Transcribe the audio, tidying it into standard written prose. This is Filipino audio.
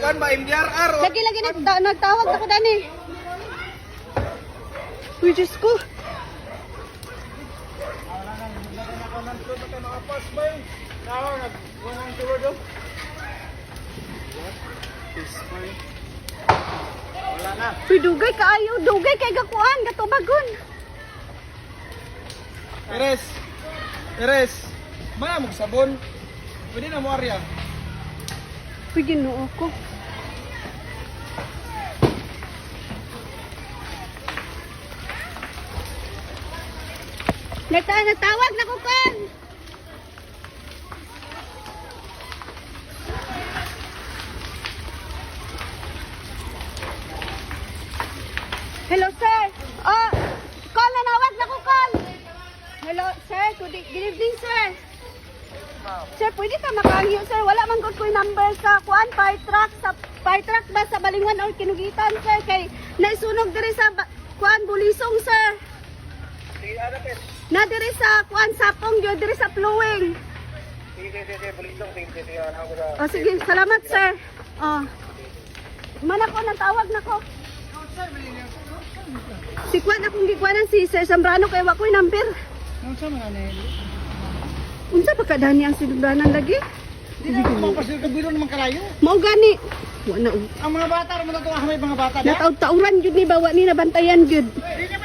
kan ba MDRR o? Lagi nagtawag ako dani. Uy, Diyos ko. Wala na. Uy, dugay kaayo. Dugay kay gakuan. Gatubagon. Eres. Maya mo sabon. Pwede na mo arya. Uy, ginoo ko. Natawag na ko kan. Hello sir. Call na nawag na ko call. Hello sir. Good evening sir. Sir, pwede ka makahiyo sir. Wala man gud ko'y number sa kuan fire truck ba sa Balingon or Kinugitan sir kay naisunog diri sa kuan Bulisong sir. Na diri sa kuan Sapong gyud diri sa Pluwing. Oh sige, salamat sir. Oh. Mana ko nang tawag nako. Si kuan akong gikuanan si Sir Zambrano kay wa ko'y number. Unsa man ani? Unsa pa kadani ang sinugdanan lagi? Di na ako mapasil ka bilo naman kalayo. Mao gani. Wa na. Ang mga bata ra man to may mga bata. Nataw-tauran gyud ni bawa ni nabantayan gyud. Di na